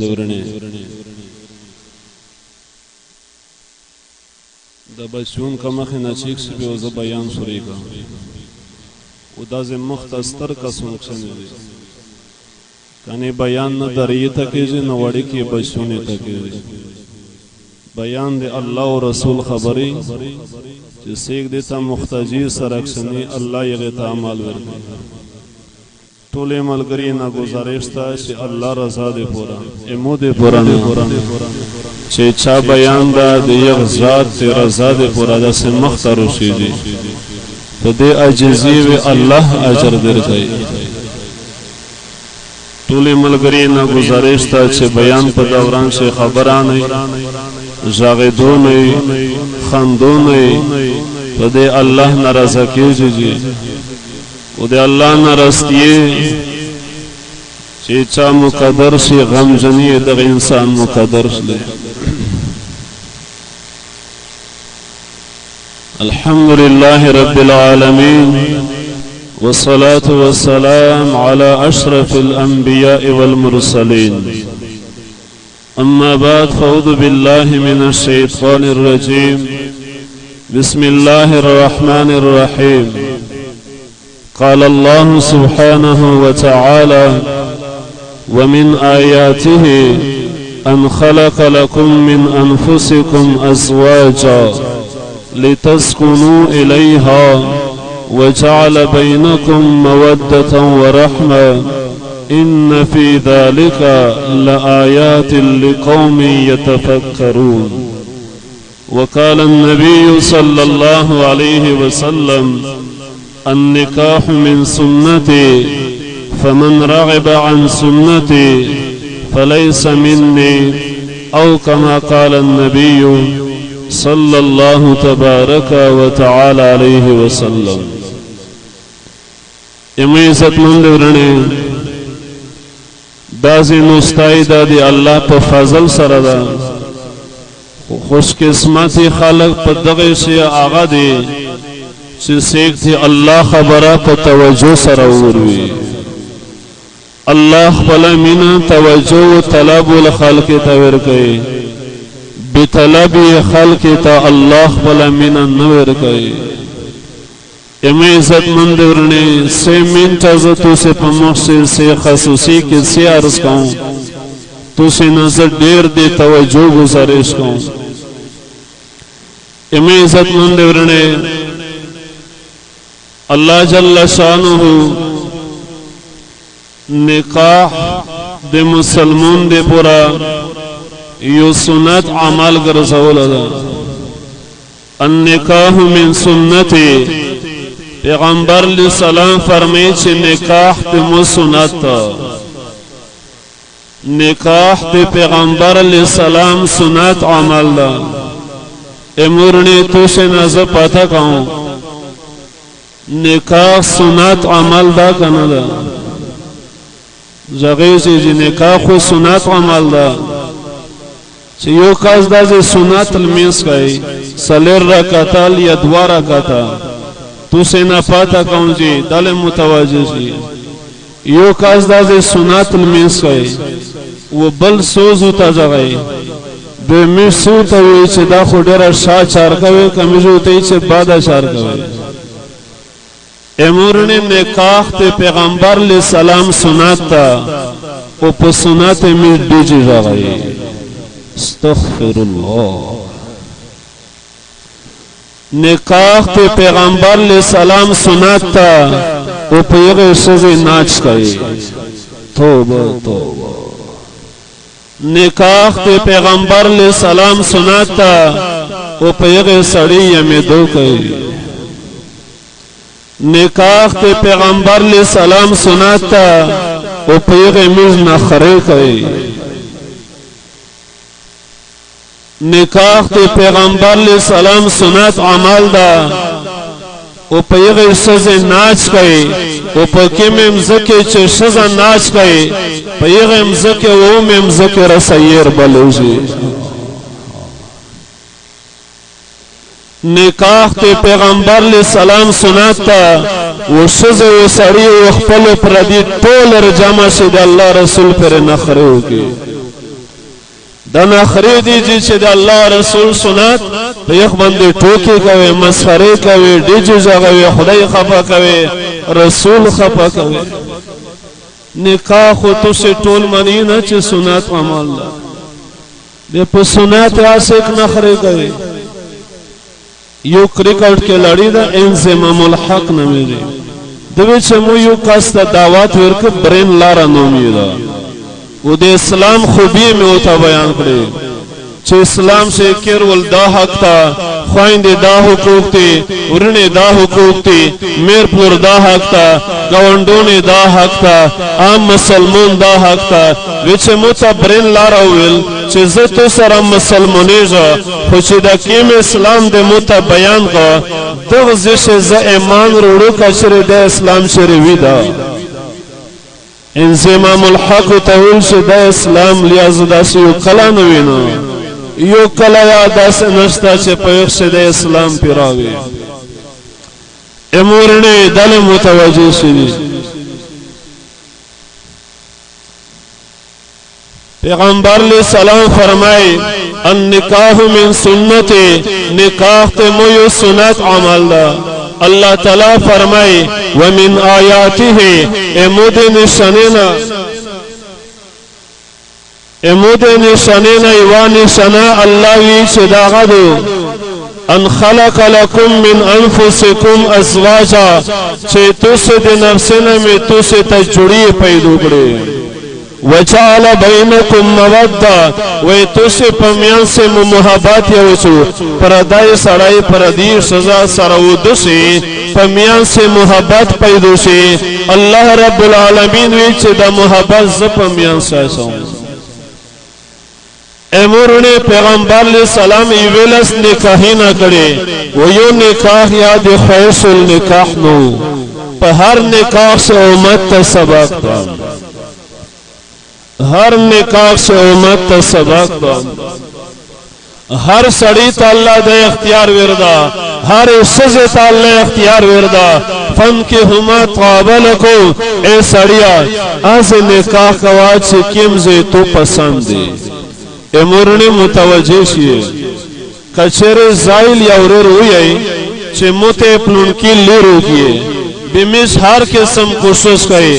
ورنه د بچون کا مخ نه چیک سی به ز بیان سوري کا او د مختصر کا سنکسن دي کني بیان نه درې ته کې نه وړي کې بچونه ته کې بیان دی الله او رسول خبري چې سیک دیتا مختجی سرکسنی الله یې غته عمل ورکړي ټول ملګری نه گزارش تا چې الله رضا دې پورا امو دې پورا چې چا بیان دا د یو ذات ته رضا دې پورا د سمختر شي دي ته دې عجزي وی الله اجر درکړي ټول ملګری نه گزارش تا چې بیان په دوران شي خبرانه زاغدونه خندونه ته دې الله ناراضه کیږي او دے اللہ نرستیے چی چا مقدر سی غم جنی دغ انسان مقدر لے الحمدللہ رب العالمین والصلاة والسلام على أشرف الأنبياء والمرسلين أما بعد فأعوذ بالله من الشيطان الرجيم بسم الله الرحمن الرحيم قال الله سبحانه وتعالى ومن آياته أن خلق لكم من أنفسكم أزواجا لتسكنوا إليها وجعل بينكم مودة ورحمة إن في ذلك لآيات لقوم يتفكرون وقال النبي صلى الله عليه وسلم النكاح من سنتي فمن رغب عن سنتي فليس مني أو كما قال النبي صلى الله تبارك وتعالى عليه وسلم عزت مند ورنه دازي نستای دا دی الله په فضل سره دا خوش قسمتي خلق په دغه شی آغا دی چې سیک تھی الله خبره په توجه سره وروي الله خپل مینا توجه او طلب الخلق ته ور کوي بطلب خلق ته الله خپل مینا نو ور کوي امی عزت مند ورنه 6 منٹ از تو سے پمخصل سے خصوصی کے سے عرض کوں تو سے نظر ډیر دی توجه گزارش کوں امی عزت مند ورنه اللہ جل شانہ نکاح دے مسلمون دے پورا یو سنت عمل گرزول دا النکاح من سنتی پیغمبر علیہ السلام فرمائی چھے نکاح دے مسنت نکاح دے پیغمبر علیہ السلام سنت عمل دا امورنی تو سے نظر پاتا کہوں نکاح سنت عمل دا کنه دا زغیزی جی نکاح خو سنت عمل دا چه یو کاز دا زی سنت المینس کئی سلیر رکتال یا دوا رکتا تو سینا پاتا کون جی دل متوجه جی یو کاز دا زی سنت المینس کئی و بل سوزو تا زغی بے میسو تا وی چه دا خو دیر شا چار کوئی کمیجو تی چه بادا چار کوئی امورن نکاح تے پیغمبر علیہ السلام سناتا او پا سنات میں بیجی جاگئی استغفر اللہ نکاح تے پیغمبر علیہ السلام سناتا او پا یغی سزی ناچ کئی توبہ توبہ نکاح تے پیغمبر علیہ السلام سناتا او پا یغی سڑی یمیدو کئی نکاح تے پیغمبر علیہ السلام سناتا او پیغ میز نخرے کئی نکاح تے پیغمبر علیہ السلام سنات عمل دا او پیغ سز ناچ کئی او پکیم امزکی چه شز ناچ کئی پیغ امزکی اوم امزکی رسیر بلوزی نکاح تے پیغمبر علیہ السلام سناتا و شز و سڑی و خپل پردی طول رجامہ شد اللہ رسول پر نخرے ہوگی دا نخری دیجی چې د الله رسول سنت په یخ باندې ټوکی کوي مسخره کوي ډیجو ځغوي خدای خفا کوي رسول خفا کوي نکاح خو تاسو ټول منی نه چې سنت عمل ده په سنت عاشق نخری کوي یو کرکټ کې لړی دا انضمام الحق نومي دی دوی چې مو یو کس ته دعوت ورک برین لار نومي دا و د اسلام خوبی میں ہوتا بیان کرے چې اسلام سے کرول دا حق تا خوایند دا حقوق تی ورن دا حقوق تی میر پور دا حق تا گوندون دا حق تا عام مسلمون دا حق تا وچ موتا برین لارا ویل چې زتو سره مسلمانیزا خو چې دا کیم اسلام د موتا بیان کا دغه زشه ز ایمان وروړو کشر د اسلام شریوی دا انضمام الحق تول شد اسلام لیاز داس یو کلا نوینو یو کلا یا داس نشتا چې په شد اسلام پیراوي امورنه دل متوجه شي پیغمبر علیہ السلام فرمائے النکاح من سنتی نکاح تے مویو سنت عمل دا اللہ تعالی فرمائے ومن آیاته امود نشانینا ایوانی شنا اللہ وی شداغدو ان خلق لکم من انفسکم ازواجا چھے تس دی نفسنا میں تس تجڑی پیدو کرے وجعل بینکم مودہ وی تسی پمیان سے محبت یوچو پردائی سڑائی پردی سزا سرودو سے پمیان سے محبت پیدو سے اللہ رب العالمین ویچ دا محبت ز پمیان سے ایسا امورنے پیغمبر علیہ السلام ایویلس نکاحی نہ کرے ویو نکاح یاد خیس النکاح نو پا ہر نکاح سے امت تا سبق تا ہر نکاح سے امت تا سبق تا ہر سڑی تا اللہ دے اختیار وردا ہر سزے تا اللہ اختیار وردا فن کی ہما قابل کو اے سڑیا آز نکاح کواج سے کم زی تو پسند دے امورنی متوجہ شیئے کچھر زائل یا ورر ہوئی چھے موتے پلنکی لی روکیے بیمیش ہر قسم کوشش کئی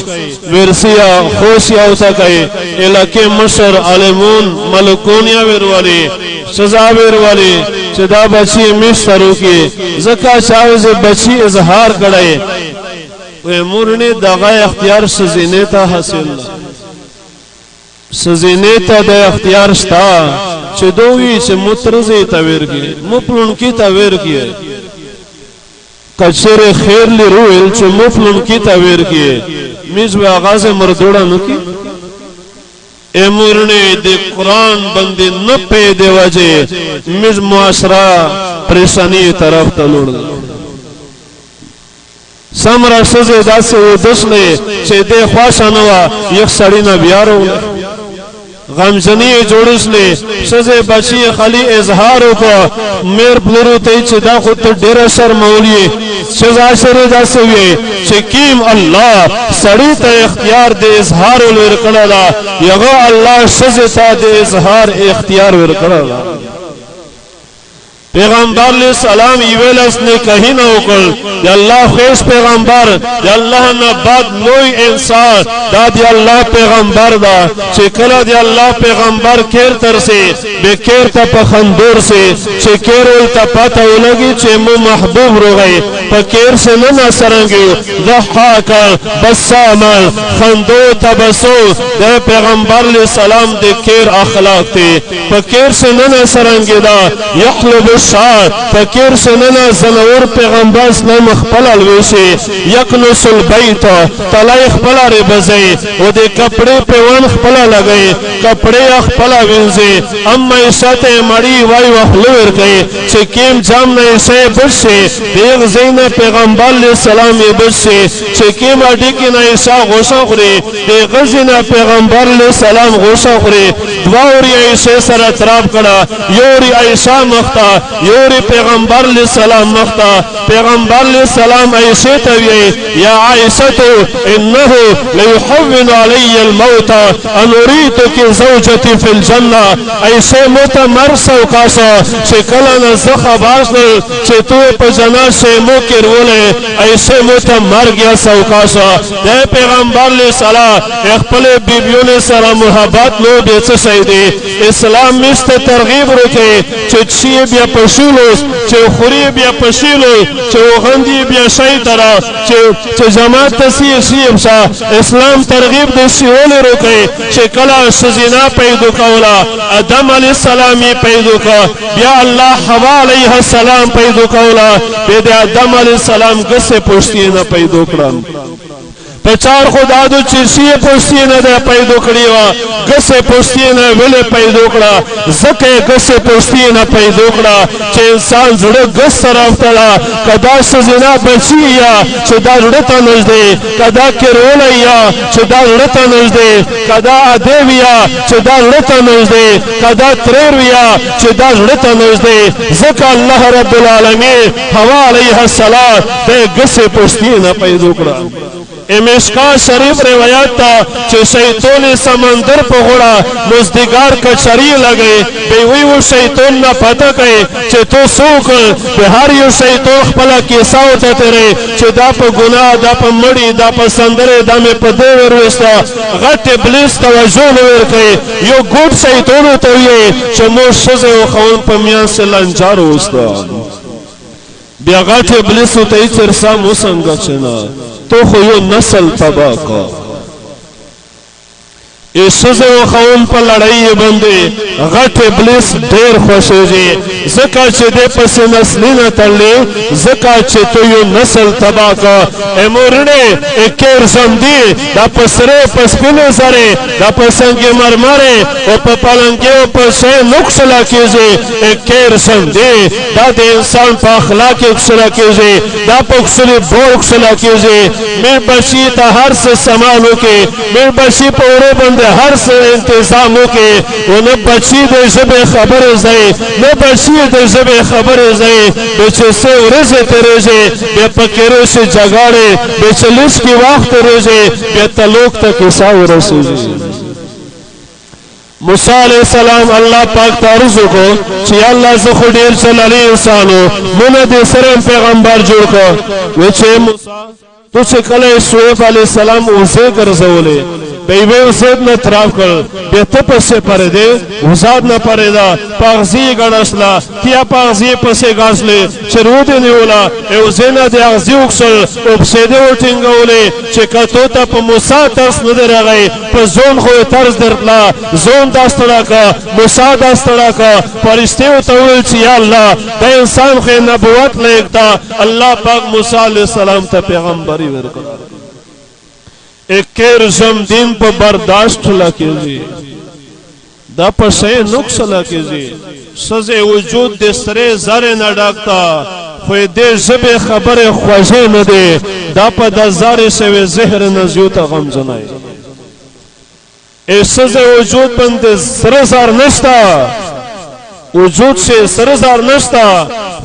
ورسیا خوشیا ہوتا کئی علاقے مشر علمون ملکونیا وروالی سزا وروالی چدا بچی مشتر روکی زکا چاوز بچی اظہار کڑائی امورنی دغای اختیار سزینیتا حاصل سزینیتا دا اختیار شتا چه دوی چه مترزی تاویر کی مپلون کی تاویر کی کچھر خیر لی رویل چه مپلون کی تاویر کی میز و آغاز مردوڑا نکی امورنے دے قرآن بندی نپے دے وجہ میز معاشرہ پریشانی طرف تلوڑ دا سمرا سزے دا سے وہ دسلے چه دے خواشانوا یک سڑینا بیارو غمزنی جوڑس لے سزے بچی خالی اظہارو کو میر پلورو تے چدا خود تو ڈیر شر مولی سزا شر دا سوئے چکیم اللہ سڑی تا اختیار دے اظہارو لرکڑا دا یغا اللہ سزے تا دے اظہار اختیار ورکڑا دا پیغمبر علیہ السلام ایویلس نے کہیں نہ اکل یا اللہ خیش پیغمبر یا اللہ نباد لوئی انسان دا دی اللہ پیغمبر دا چکلا دی اللہ پیغمبر کیر تر سے بے کیر تا پخندور سے چکیر التا پاتا لگی چیمو محبوب رو گئی پا کیر سے ننا سرنگی ضحاکا بسامل خندو تبسو دے پیغمبر علیہ السلام دے کیر اخلاق تے پا کیر سے ننا سرنگی دا یحلب فکر سننا زنور پیغمبر اسلام اخپل الویشی یکنس البیت تلائی اخپل ربزی و دے کپڑے پیوان اخپل لگئی کپڑے اخپل وینزی اما ایسات مڑی وائی وحلور گئی چکیم جامنا ایسے برشی دیغ زین زینا پیغمبر علیہ السلام بچے چکی ماٹی کی نا عیسیٰ غوشا خوری دے غزینا پیغمبر علیہ السلام غوشا خوری دواوری عیسیٰ سر اطراب کڑا یوری عیسیٰ مختا یوری پیغمبر علیہ السلام مختا پیغمبر علیہ السلام عیسیٰ تویے یا عیسیٰ تو انہو لیحون علی الموت انوریتو کی زوجتی فی الجنہ عیسیٰ موتا مرسو کاسا چکلنا زخباسل چتوے پا جناز سے موکی رولے عیسیٰ موتا مر گیا سوکاسا دے پیغمبر علیہ السلام اخپلے بیبیون سر محبت لو بیچ سیدے اسلام مست ترغیب رکھے چچی بیا پشولوس چو خوری بیا پشیلو چو غندی بیا شای ترا چو جماعت تسیر شیب شا اسلام ترغیب دے شیولی رکھے چکلا شزینا پیدو کولا آدم علیہ السلامی پیدو کا بیا اللہ حوا علیہ السلام پیدو کولا بید آدم علیہ السلام گسے پوشتینا پیدو کرام پچار خدا دو چرسی پوشتینا دے پیدو کریوا گسے پوشتینا ویلے پیدو کرا زکے گسے پوشتینا پیدو کرا چھ انسان زڑے گس طرف تڑا کدا سزینا بچی یا چدا زڑتا نجدے کدا کرولا یا چدا زڑتا نجدے کدا آدیویا چدا زڑتا نجدے کدا تریرویا چدا زڑتا نجدے زکا اللہ رب العالمین حوا علیہ السلام دے گسے پوشتینا پیدو کرا امشکا شریف روایت تا چه شیطون سمندر پا غڑا مزدگار کچری لگے بیوی وہ شیطون نا پتا کئے چه تو سوک بہار یو شیطون خپلا کیساو تا تیرے چه دا پا گناہ دا پا مڑی دا پا سندر دا میں پا دیور وستا غٹ ابلیس توجہ نویر کئے یو گوٹ شیطونو تویے چه مو شز و خون پا میان سے لنجار وستا بیا غٹ ابلیسو تایی چرسا موسنگا چنا تو خویو نسل تباہ کا اس سزے و خون پر لڑائی بندے غٹ ابلیس دیر خوش ہو جے زکا چے دے پس نسلی نہ تلے زکا چے تو یو نسل تباہ کا اے مورنے ایک کیر زمدی دا پسرے پسپنے زرے دا پسنگی مرمارے او پا پلنگے او پسے نقصلا کیجے ایک کیر زمدی دا دے انسان پا اخلاق اکسلا کیجے دا پا اکسلی بور اکسلا کیجے میں بچی تا ہر سے سمالو کے میں بچی پا اورے بندے ہر سے انتظاموں کے وہ نہ بچی دے جب خبر زائے نہ بچی دے جب خبر زائے بیچے سے رزے تیرے جے بے پکیرے سے جگاڑے بے چلیس کی وقت رزے بے تلوک تک اساو رسے جے موسیٰ علیہ السلام اللہ پاک تارزو کو چی اللہ زخو دیر چل علی انسانو منہ دے سرم پیغمبر جوڑ کو وچے موسیٰ تو چے کلے سویف علیہ السلام اسے کرزولے بیوے وزید نہ تراف کر بے تپس سے پرے دے وزاد نہ پرے دا پاغزی گڑسلا کیا پاغزی پسے گاسلے چرود نیولا اے وزینا دے اغزی اکسل ابسیدے اٹھنگولے چکتو تا پا موسیٰ ترس ندر آگئی پا زون خوی ترس درتلا زون داستڑا کا موسیٰ داستڑا کا پرشتے اتویل چی یا اللہ دا انسان خوی نبوت لیکتا اللہ پاک موسیٰ علیہ السلام تا پیغمبری ورکا ایک کیر زمدین پا برداشت لکیزی دا پسے نقص لکیزی سزے وجود دے سرے زارے نہ ڈاکتا خوی دے زب خبر خوشے نہ دے دا پا دا زارے سے زہر نزیوتا غم زنائی اے سزے وجود بندے سرزار نشتا وجود سے سرزار نشتا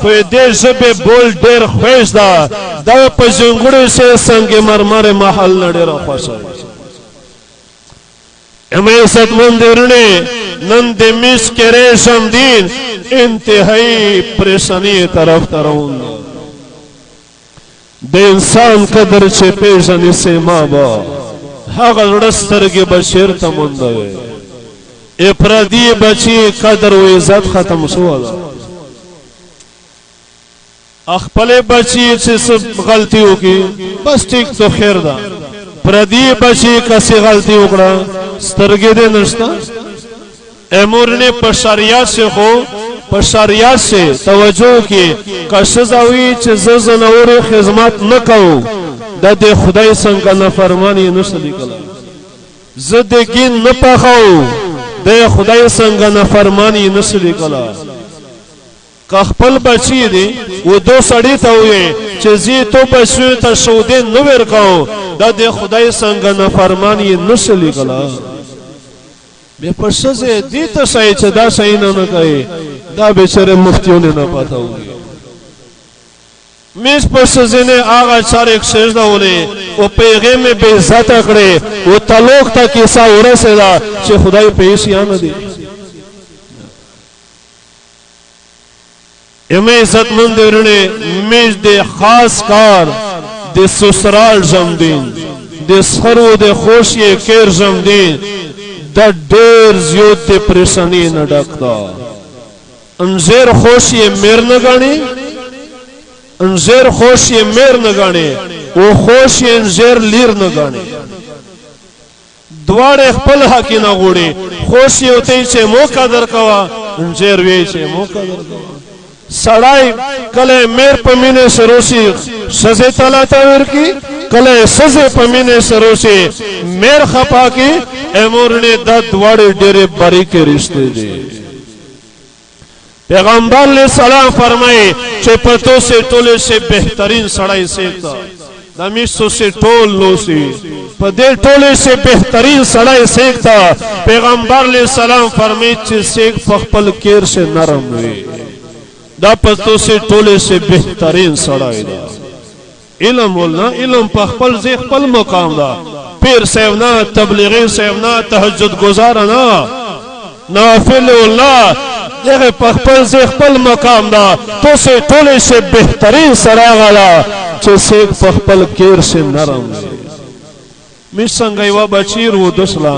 خوی دے زب بول دیر خوش دا دا پا جنگوڑے سے سنگ مرمار محل نڑے را خوشا امی ست مندرنے نند میس کے ریشم دین انتہائی پریشانی طرف ترون دے انسان قدر چے پیشنی سے مابا حق رستر کے بشیر تمندوے افرادی بچی قدر و عزت ختم سوالا اخپلے بچی سے سب غلطی ہوگی بس ٹھیک تو خیر دا پردی بچی کسی غلطی اکڑا سترگی دے نشتا امورنے پشاریات سے خو پشاریات سے توجہ کی کشزاوی چه زنور خدمت نکو دا دے خدای سنگا نفرمانی نسلی کلا زدگین نپاخو دے خدای سنگا نفرمانی نسلی کلا کخپل بچی دی وہ دو سڑی تا ہوئے چې زی تو بچو ته سودې نو ورکاو دا د خدای څنګه نافرمانی نسلی غلا به پرسه دې ته صحیح چې دا صحیح نه کوي دا بیچاره مفتیونه نه پاتہ ہوگی میز پرسه نه آغا چار ایک سجده ولې او پیغام به عزت کړي او تعلق تا کیسا ورسېدا چې خدای په هیڅ یا نه دی امی عزت مند ورنه میز د خاص کار د سسرال زمدین د سرو د خوشی کیر زمدین د ډیر زیات د پریشانی نه ډکتا انزیر خوشی میر نه غاڼي انزیر خوشی میر نه غاڼي او خوشی انزیر لیر نه غاڼي دواړه خپل حق نه غوړي خوشی اوته چې مو قدر کوا انزیر وی چې مو قدر کوا سړای کله میر پمینه سروسی سزه تعالی تاور کی کله سزه پمینه سروسی میر خپا کی امورنے د دواړه ډېرې باریکې رشته دي پیغمبر علیہ السلام فرمائے چې پتو سے ټوله سے بهترین سړی سیکتا دمیشتو سے ټول لوسی په دې ټوله سے بهترین سړی سیکتا پیغمبر علیہ السلام فرمائے چې سیک په خپل کیر سے نرم وي دا پتو سے ټوله سے بهترین سړی دا علم ولنا علم په خپل ځای خپل مقام دا پیر سیونا تبلیغی سیونا تهجد گزارنا نافل ولنا دغه په خپل ځای خپل مقام دا تو سے ټوله سے بهترین سړی غلا چې سیک په خپل کیر سے نرم می څنګه یو بچی رو دسلا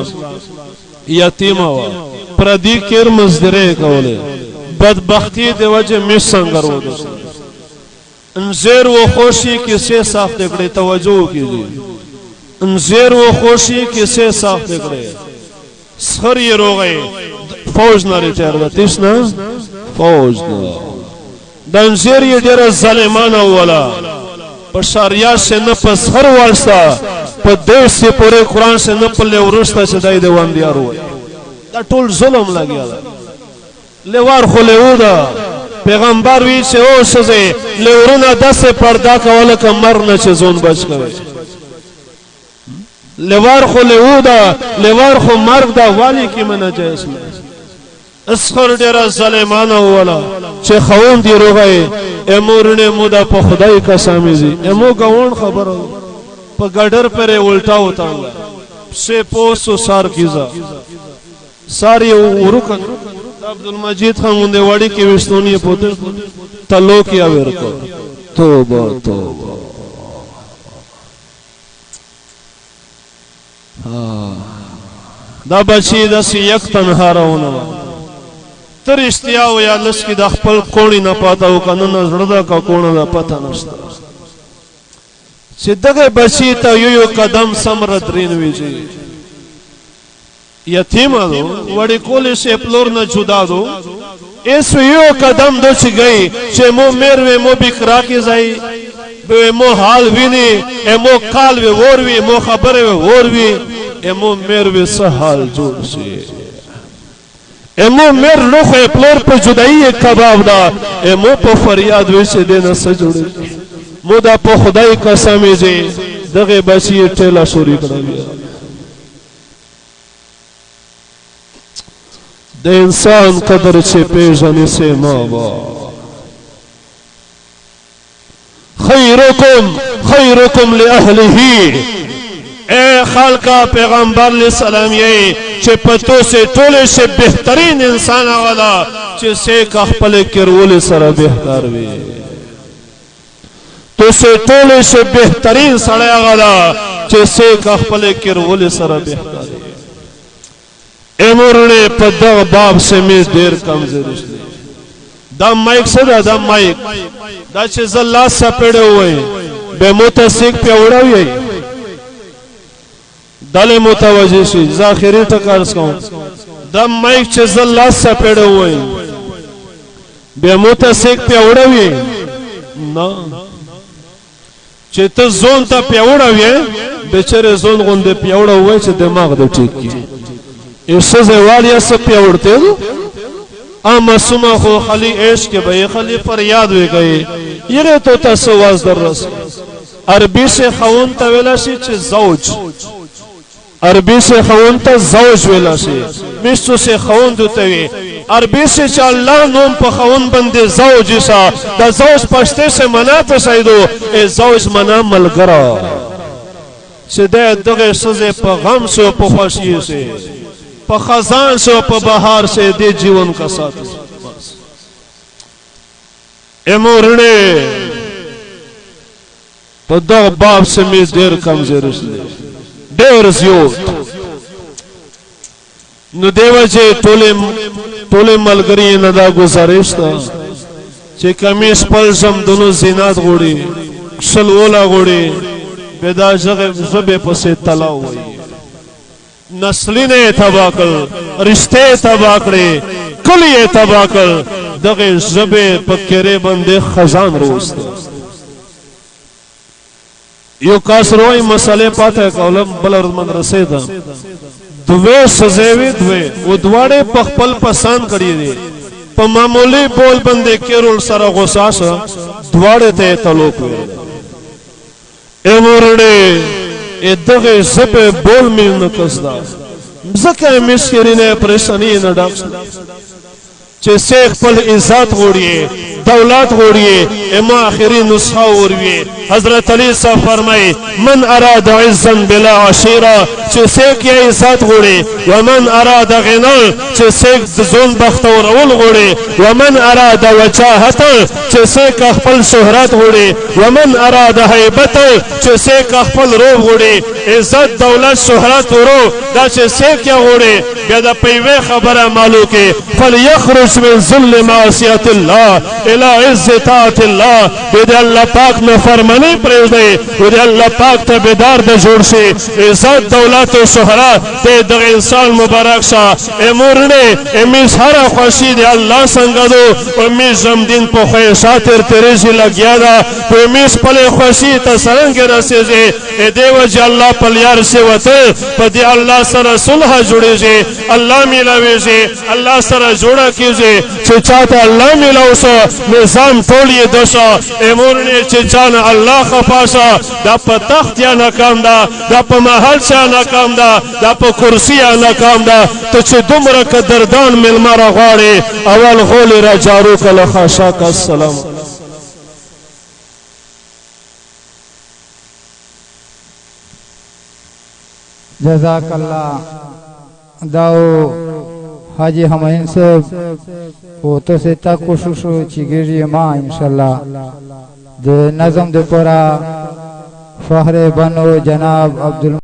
یتیمه وا پردی کیر مزدره کوله بدبختی دی وجه می څنګه رو دسلا انزیر و خوشی کسے صاف دکڑے توجہ کیجیے انزیر و خوشی کسے صاف دکڑے سخر یہ رو گئے فوج نہ ریٹائر دا تیس نا فوج نا دا انزیر یہ دیر ظالمان اولا پر شاریات سے نہ پر سخر واسطا پر دیو سے پورے قرآن سے نہ پر لیورستا سے دائی دیوان دیار ہوئے دا ټول ظلم لگیا دا لیوار خو لیو دا پیغمبر وی چې او سزه لورونه دسه پردا کوله کمر نه چې زون بچ کوي لوار خو لودا لوار خو مرګ دا والی کی منه جایز اسخر ډیر ظالمانه ولا چې خوون دی روغه امورنه مودا په خدای قسم زی امو گاون خبره په ګډر پر الټا وتاله سے پوسو سار کیزا ساری ورکن عبدالمجید خان مونده وڑی کی وشتونی پوتے تلو کیا ورکو توبہ توبہ دا بچی دسی یک تنها رونا تر اشتیاو یا لس کی دا خپل کونی نا پاتاو کنن زرده کا کون دا پتا نشتا چه دغه بچی تا یو قدم سمر درین ویجی یتیم دو وڑی کولی سے پلور نہ جدا دو اس یو قدم دو چی گئی چه مو میروی مو بکرا کی زائی بے مو حال وینی مو کال وی وروی مو خبر وی وروی مو میروی سحال جوڑ سی مو میر روخ پلور پر جدائی کباب دا مو پا فریاد ویسی دینا سجوڑی مو دا پا خدای قسمی جی دغی بچی ٹیلا شوری کڑا گیا د انسان قدر چې پیژنې سه ما با خیرکم لاهله اے خلقا پیغمبر علیہ السلام یہ چې پتو سے ټوله سے بهترین انسان والا چې سه خپل کرول سره بهتر وي تو سے ټوله سے بهترین سړی والا چې سه خپل کرول سره بهتر وي امورنے پا دا باب سے میز دیر کمزر اسلے دا مائک صدا دا مائک دا چیز اللہ سا پیڑے ہوئے بے متسیق پہ اوڑاوئی دل متوجہ سی زاخری تکارس کون دا مائک چیز اللہ سا پیڑے ہوئے بے متسیق پہ اوڑاوئی نا چیتا زون تا پہ اوڑاوئی بیچارے زون گوندے پہ اوڑاوئی چی دماغ دا ٹھیک کی اس سے والیا سے پیاوڑتے دو اما سما خو خلی عشق کے بھئی خلی فریاد ہوئے گئے یہ تو تسواز در رس عربی سے خون تا ویلا سی چه زوج عربی سے خون تا زوج ویلا سی مستو سے خون دو تاوی عربی سے چا اللہ نوم پا خون بندے زوج سا دا زوج پشتے سے منا تا سایدو اے زوج منا ملگرا سے دے دغی سزے پا غم سے پا خوشی سے پا خزان سے پا بہار سے دے جیون کا ساتھ اے مورنے پا دغ باب سے میں دیر کم زیرس لے دیر زیوت نو دیو جے طول ملگری ندا گزارشتا چے کمیس پلزم دنو زینات گوڑی سلولا گوڑی بیدا زبے پسے تلاو ہوئی نسلی نے تباہ کر رشتے تباہ کرے کلی تباہ کر دغی زبے پکرے بندے خزان روستا یو کاسروئی مسئلے پاتا ہے کولم بلرد مدرسے دا دوے سزیوی دوے وہ دوارے پخپل پسان کری دے پا معمولی بول بندے کیرول سر غصاصا دوارے تے تلوک ہوئے اے مورنے اے دغی زبے بول میں نکس دا زکر مسکری نے پریشانی نڈاکس چے سیخ پل عزت غوڑیے دولت غوڑیے اما آخری نسخہ غوڑیے حضرت علی صاحب فرمائے من اراد عزن بلا عشیرہ چے سیک یا عزت غوڑے ومن اراد غنال چے سیک زون بخت و رول غوڑے ومن اراد وجاہت چے سیک اخپل شہرت غوڑے ومن اراد حیبت چے سیک اخپل روب غوڑے عزت دولت شہرت رو دا چے سیک یا غوڑے بیدا پیوے خبر مالو کے فلیخرج من ذل معصیت اللہ الى عزتات اللہ بیدے اللہ پاک میں فرمانی پریز دے بیدے اللہ پاک تا بیدار دے جوڑ سے عزت دولت و شہرات دے دغ انسان مبارک شا اے مورنے امی سارا خوشی دے اللہ سنگا دو امی زمدین پو خیشاتر تیریزی لگیا دا تو امی سپلے خوشی تا سرنگ رسی جے اے دے وجہ اللہ پلیار سے وطر پا دے اللہ سر صلح جوڑے جے اللہ ملاوے جے اللہ سر جوڑا کیجے چھے چاہتا اللہ ملاو سا نظام تولیے دوشا اے مورنے چھے چانا اللہ خفاشا دا پا تخت یا ناکام دا پا محل چا ناکام دا پا کرسی یا ناکام دا تو چھے دمرک دردان ملمارا غاڑے اول غولی را جارو کا لخاشا کا السلام جزاک اللہ داو حاجی ہمائن صاحب وہ تو سے تک کوشش چگیری ماں انشاءاللہ دے نظم دے پورا فخر بنو جناب عبدالمجید